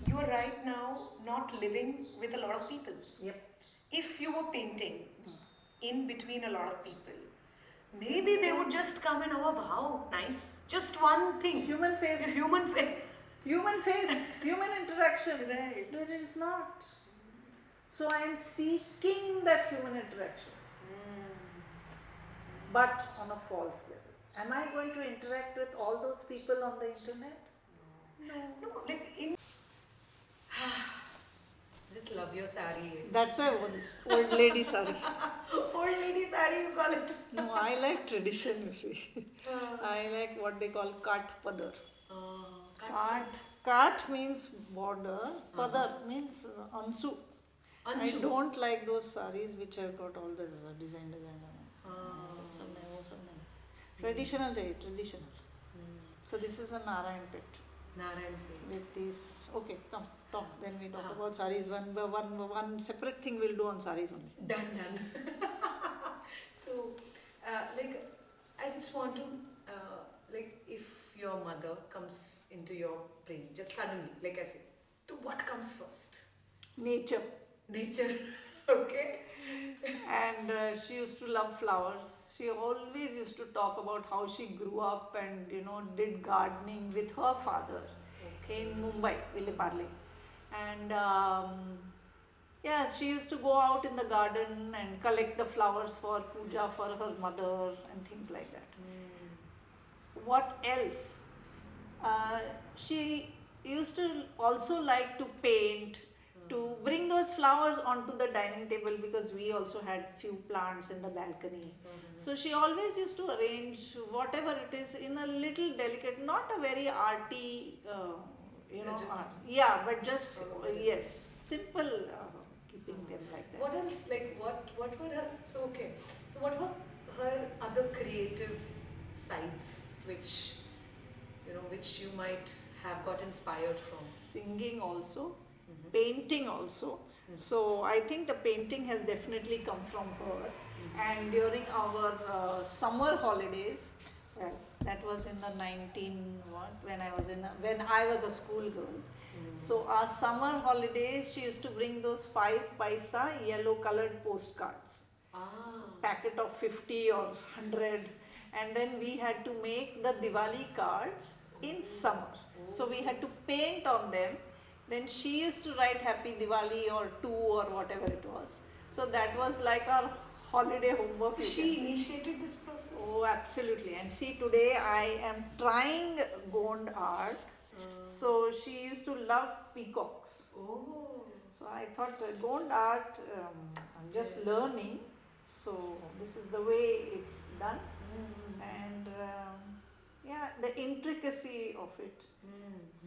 you are right now not living with a lot of people. Yep. If you were painting in between a lot of people, maybe they would just come and, oh wow, nice. Just one thing. Human face. Human face. Human face. Human interaction. Right. There is not. So I am seeking that human interaction. But on a false level. Am I going to interact with all those people on the internet? No, like in. Just love your sari. That's why I wore this old lady sari. Old lady sari, you call it. No, I like tradition, you see. I like what they call kat padar. Kat means border, padar means ansu. I don't like those saris which have got all this design. Traditional, traditional. So this is a Narayan pit. Narayan With these, okay, come, talk. Then we talk about saris. One separate thing we'll do on saris only. Done. So, like, I just want to, like, if your mother comes into your brain, just suddenly, like I said, so what comes first? Nature. Nature, okay? And she used to love flowers. She always used to talk about how she grew up and did gardening with her father in Mumbai, Villeparle. And yeah, she used to go out in the garden and collect the flowers for puja for her mother and things like that. What else? She used to also like to paint, to bring those flowers onto the dining table, because we also had few plants in the balcony. So she always used to arrange whatever it is in a little delicate, not a very arty, art. Yeah, but just yes, simple, keeping them like that. What else, like, what were her, so okay, so what were her other creative sides which you might have got inspired from? Singing also, painting also. So I think the painting has definitely come from her. And during our summer holidays, well, that was in the when I was a schoolgirl. So our summer holidays, she used to bring those 5 paisa yellow colored postcards. Packet of 50 or 100, and then we had to make the Diwali cards in summer. So we had to paint on them. Then she used to write Happy Diwali or 2 or whatever it was. So that was like our holiday homework. So she initiated this process? Oh, absolutely. And see, today I am trying Gond art. So she used to love peacocks. Oh. So I thought Gond art, I'm just learning. So this is the way it's done. And yeah, the intricacy of it.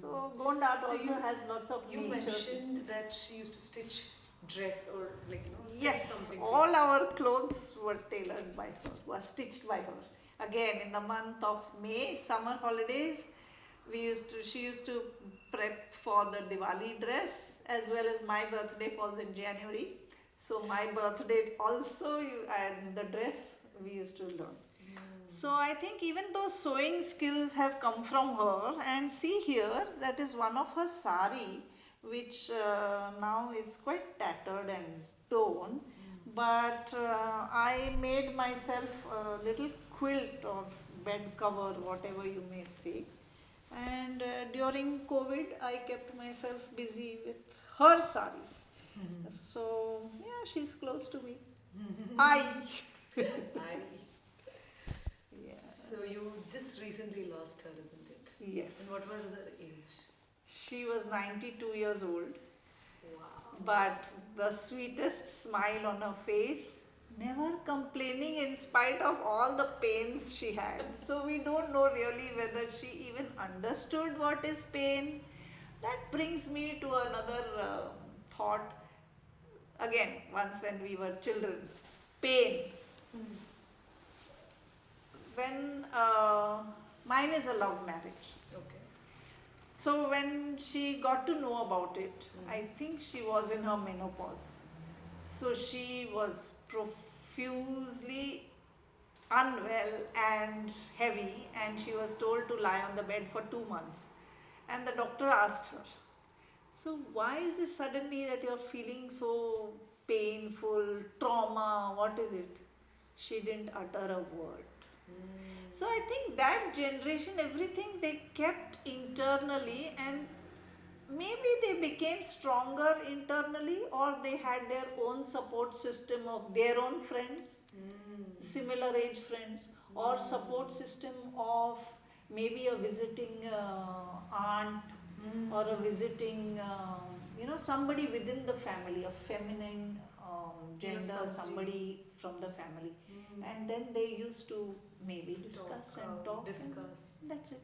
So Gond art also has lots of You nature. mentioned that she used to stitch dress or stitch Yes, something. all our clothes were tailored by her, were stitched by her. Again, in the month of May, summer holidays, she used to prep for the Diwali dress, as well as my birthday falls in January. So my birthday also, and the dress we used to learn. So I think even those sewing skills have come from her, and see here, that is one of her sari, which now is quite tattered and torn. But I made myself a little quilt or bed cover, whatever you may say. And during COVID, I kept myself busy with her sari. So yeah, she's close to me. I. So you just recently lost her, isn't it? Yes. And what was her age? She was 92 years old, Wow. but the sweetest smile on her face, never complaining in spite of all the pains she had. So we don't know really whether she even understood what is pain. That brings me to another thought. Again, once when we were children, pain. When mine is a love marriage. Okay. So when she got to know about it, I think she was in her menopause. So she was profusely unwell and heavy, and she was told to lie on the bed for 2 months. And the doctor asked her, so why is this suddenly that you're feeling so painful, trauma, what is it? She didn't utter a word. So I think that generation, everything they kept internally, and maybe they became stronger internally, or they had their own support system of their own friends, similar age friends, or support system of maybe a visiting aunt, or a visiting, somebody within the family, a feminine gender, somebody from the family. And then they used to maybe discuss and talk. Discuss. And that's it.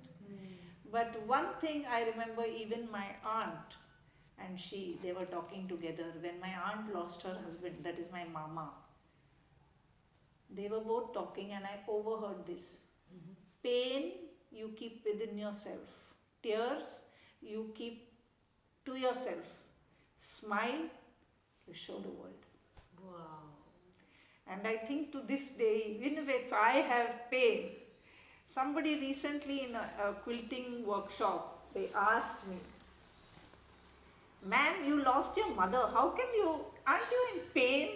But one thing I remember, even my aunt and they were talking together when my aunt lost her husband, that is my mama. They were both talking and I overheard this. Pain you keep within yourself. Tears you keep to yourself. Smile you show the world. Wow. And I think to this day, even if I have pain, somebody recently in a quilting workshop, they asked me, ma'am, you lost your mother, aren't you in pain?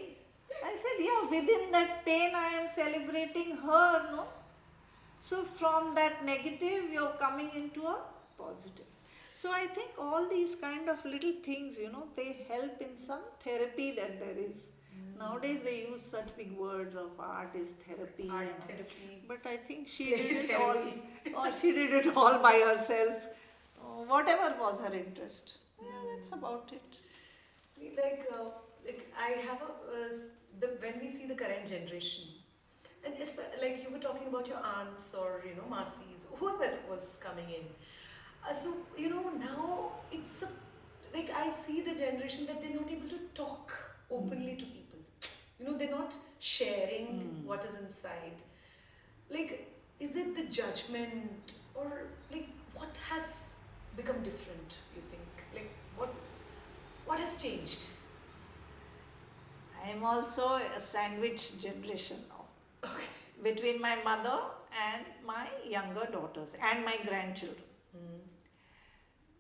I said, yeah, within that pain I am celebrating her, no? So from that negative, you're coming into a positive. So I think all these kind of little things, they help in some therapy that there is. Nowadays they use such big words of art is therapy. Art therapy. But I think she did it all, or she did it all by herself. Whatever was her interest. Yeah, that's about it. Like I have when we see the current generation, and like you were talking about your aunts or masis, whoever was coming in. So now it's like I see the generation that they're not able to talk openly to people. They're not sharing what is inside. Like, is it the judgment, or like what has become different, you think? Like what has changed? I am also a sandwich generation now. Okay. Between my mother and my younger daughters and my grandchildren.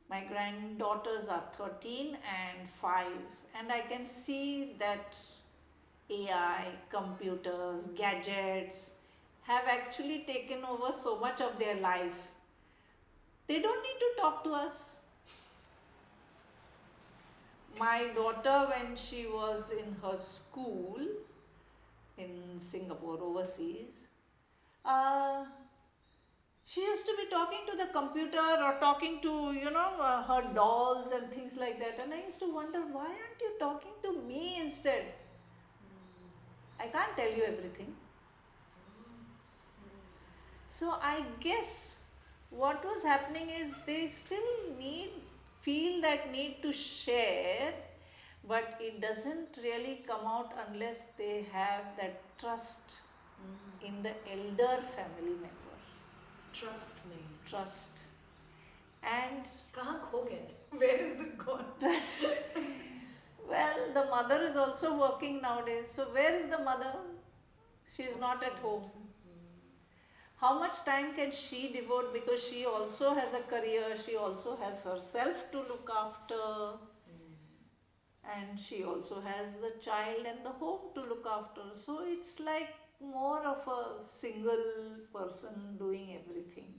My granddaughters are 13 and 5, and I can see that AI, computers, gadgets have actually taken over so much of their life. They don't need to talk to us. My daughter, when she was in her school in Singapore, overseas, she used to be talking to the computer or talking to, her dolls and things like that. And I used to wonder, why aren't you talking to me instead? I can't tell you everything. So I guess what was happening is they still feel that need to share, but it doesn't really come out unless they have that trust in the elder family member. Trust me. Trust. And कहाँ खो गए? Where is it gone? well, the mother is also working nowadays. So where is the mother? She is not at home. How much time can she devote, because she also has a career, she also has herself to look after, and she also has the child and the home to look after. So it's like more of a single person doing everything.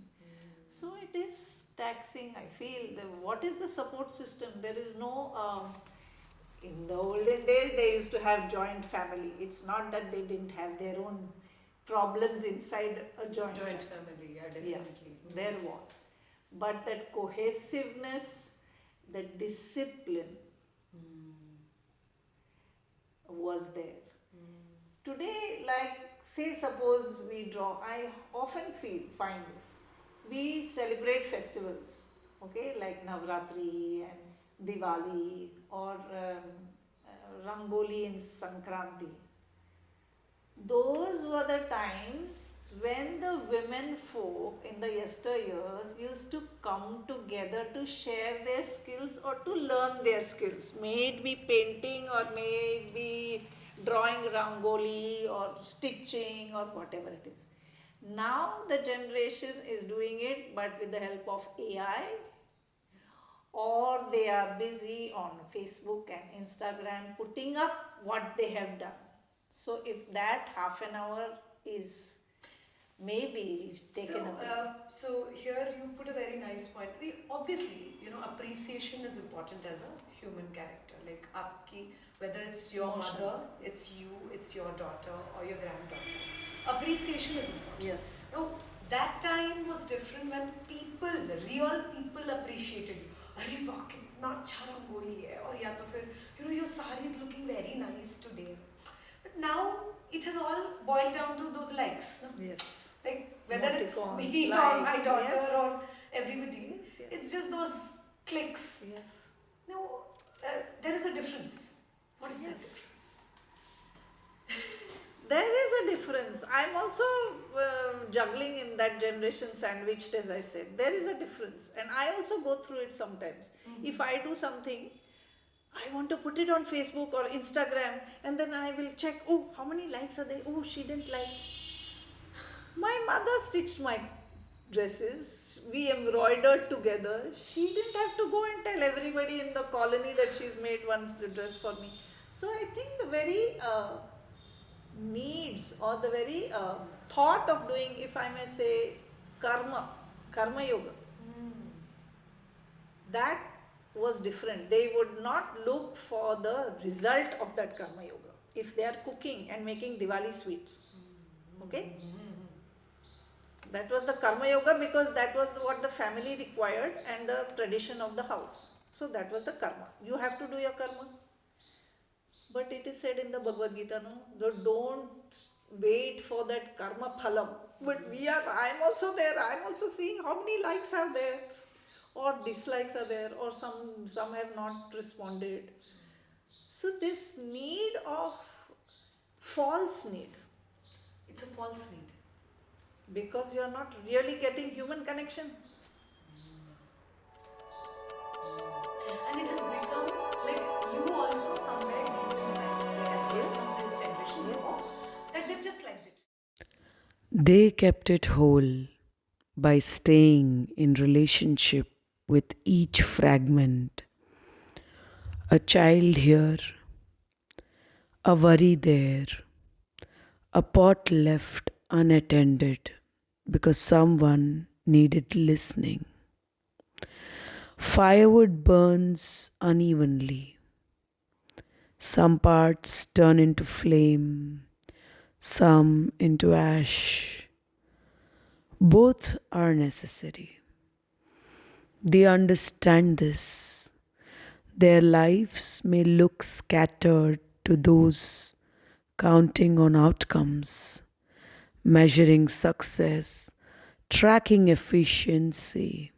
So it is taxing, I feel. What is the support system? There is no. In the olden days, they used to have joint family. It's not that they didn't have their own problems inside a joint family, yeah, definitely. Yeah, there was. But that cohesiveness, that discipline was there. Today, like, say, suppose we draw, I often find this. We celebrate festivals, okay, like Navratri and Diwali or Rangoli and Sankranti. Those were the times when the women folk in the yesteryears used to come together to share their skills or to learn their skills. May it be painting or may it be drawing rangoli or stitching or whatever it is. Now the generation is doing it, but with the help of AI, or they are busy on Facebook and Instagram putting up what they have done. So if that half an hour is maybe taken away. So here you put a very nice point. We obviously, appreciation is important as a human character. Like whether it's your mother, it's you, it's your daughter or your granddaughter. Appreciation is important. Yes. Now, that time was different when the real people appreciated you. अरे वाह कितना अच्छा रंगोली है और या तो फिर your sari is looking very nice today. But now it has all boiled down to those likes. No? Yes. Like whether it's Emoticons, me or likes, my daughter yes. or everybody, Yes. it's just those clicks. Yes. No, there is a difference. What is Yes. that difference? There is a difference. I'm also juggling in that generation sandwiched, as I said. There is a difference. And I also go through it sometimes. If I do something, I want to put it on Facebook or Instagram, and then I will check, oh, how many likes are there? Oh, she didn't like. My mother stitched my dresses. We embroidered together. She didn't have to go and tell everybody in the colony that she's made one dress for me. So I think the very needs or the very thought of doing, if I may say, karma yoga, that was different. They would not look for the result of that karma yoga if they are cooking and making Diwali sweets. Okay? That was the karma yoga because that was what the family required and the tradition of the house. So that was the karma. You have to do your karma. But it is said in the Bhagavad Gita, no, don't wait for that karma phalam. But I'm also there. I'm also seeing how many likes are there, or dislikes are there, or some have not responded. So this need of false need. It's a false need. Because you are not really getting human connection. And it has become like you also somewhere deep inside, like as a person of this generation, that they've just liked it. They kept it whole by staying in relationship with each fragment. A child here, a worry there, a pot left unattended because someone needed listening. Firewood burns unevenly. Some parts turn into flame, some into ash. Both are necessary. They understand this. Their lives may look scattered to those counting on outcomes, measuring success, tracking efficiency.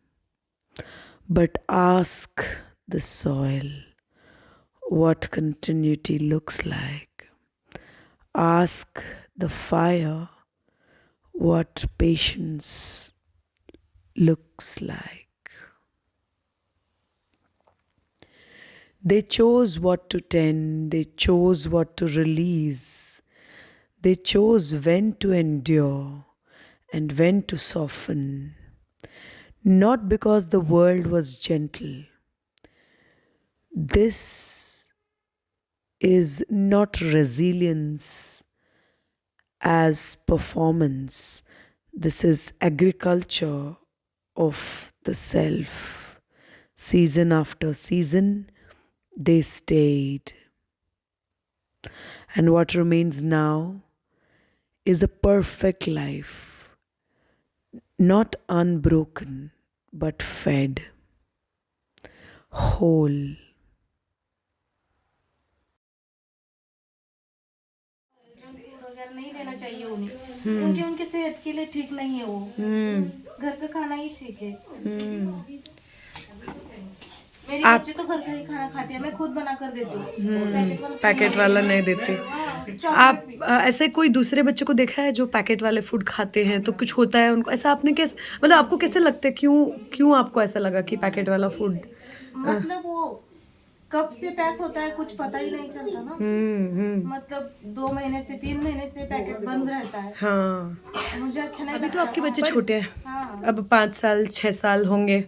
But ask the soil what continuity looks like. Ask the fire what patience looks like. They chose what to tend, they chose what to release, they chose when to endure and when to soften, not because the world was gentle. This is not resilience as performance, this is agriculture of the self. Season after season, they stayed. And what remains now is a perfect life, not unbroken, but fed, whole. वगैरह नहीं देना चाहिए उन्हें क्योंकि उनके सेहत के लिए ठीक नहीं है वो घर का खाना ही ठीक है मेरी बच्ची तो घर का ही खाना खाती है मैं खुद बना कर देती हूँ पैकेट वाला नहीं देते आप ऐसे कोई दूसरे बच्चे को देखा है जो पैकेट वाले फूड खाते हैं तो कुछ होता है उनको ऐसा आपने कैसे मतलब आपको कैसे लगता है क्यों आपको ऐसा लगा कि पैकेट वाला फूड मतलब वो कब से पैक होता है कुछ पता ही नहीं चलता ना मतलब 2 महीने से 3 महीने से पैकेट बंद रहता है हाँ मुझे अच्छा नहीं अभी तो लगता आपके बच्चे छोटे हैं हाँ अब 5 साल 6 साल होंगे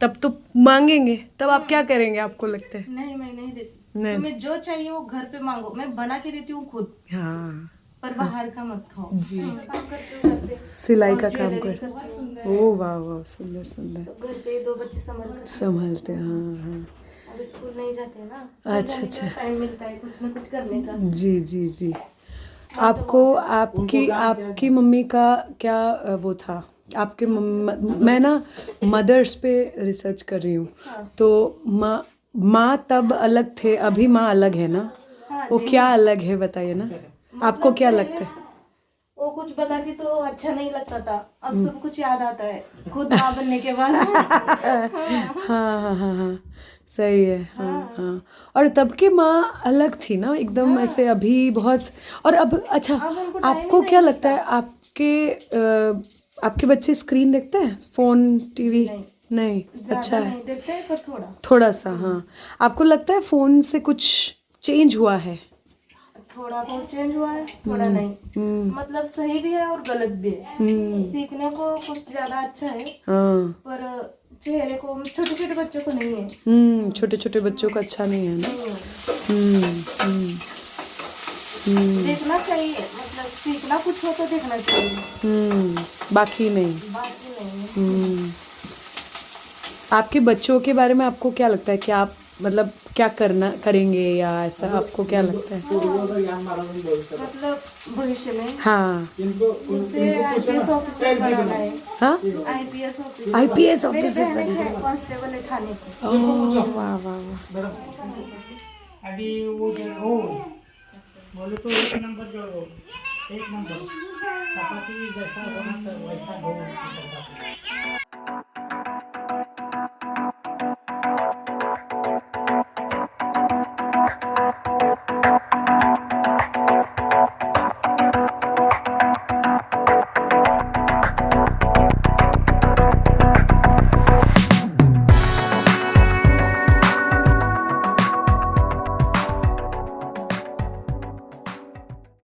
तब तो मांगेंगे तब आप क्या करेंगे आपको लगता है नहीं मैं नहीं देती नहीं। तुम्हें जो चाहिए वो घर पे मांगो मैं बना के देती हूँ खुद हाँ पर बाहर का मत खाओ जी काम करती हूँ घर पे सिलाई का काम ज्वेलरी कर करती हूँ ओ वाह वाह सुंदर सुंदर घर पे 2 बच्चे संभालते संभालते हैं हाँ हाँ अब स्कूल नहीं जाते हैं ना स्कूल अच्छा, जाने अच्छा। का टाइम मिलता है कुछ ना कुछ करने का जी जी जी आपको आपकी मम्मी का क्या वो था आपके मैं ना मदर्स पे रिसर्च कर रही हूँ तो माँ तब अलग थे अभी माँ अलग है ना वो क्या अलग है बताइए ना आपको क्या लगता है वो कुछ बताती तो अच्छा नहीं लगता था अब सब कुछ याद आता है खुद माँ बनने के बाद हाँ हाँ हाँ हाँ सही है हाँ हाँ और तब की माँ अलग थी ना एकदम ऐसे अभी बहुत और अब अच्छा आपको क्या लगता है आपके बच्चे स्क्रीन देखते हैं फोन टीवी नहीं अच्छा है नहीं देखते हैं पर थोड़ा सा हाँ आपको लगता है फोन से कुछ चेंज हुआ है थोड़ा बहुत चेंज हुआ है थोड़ा नहीं मतलब सही भी है और गलत भी है सीखने को कुछ ज्यादा अच्छा है पर चेहरे को छोटे छोटे बच्चों को नहीं है छोटे छोटे बच्चों को अच्छा नहीं है ना देखना चाहिए मतलब सीखना कुछ हो तो देखना चाहिए बाकी नहीं आपके बच्चों के बारे में आपको क्या लगता है कि आप मतलब क्या करेंगे या ऐसा आपको क्या लगता है मतलब भविष्य में हाँ आईपीएस ऑफिसर बनाना है हाँ आईपीएस ऑफिसर कांस्टेबल थाने की वाह वाह वाह अभी वो हो बोले तो 1 नंबर जो 1 नंबर चपाती जैसा होना था वैसा हो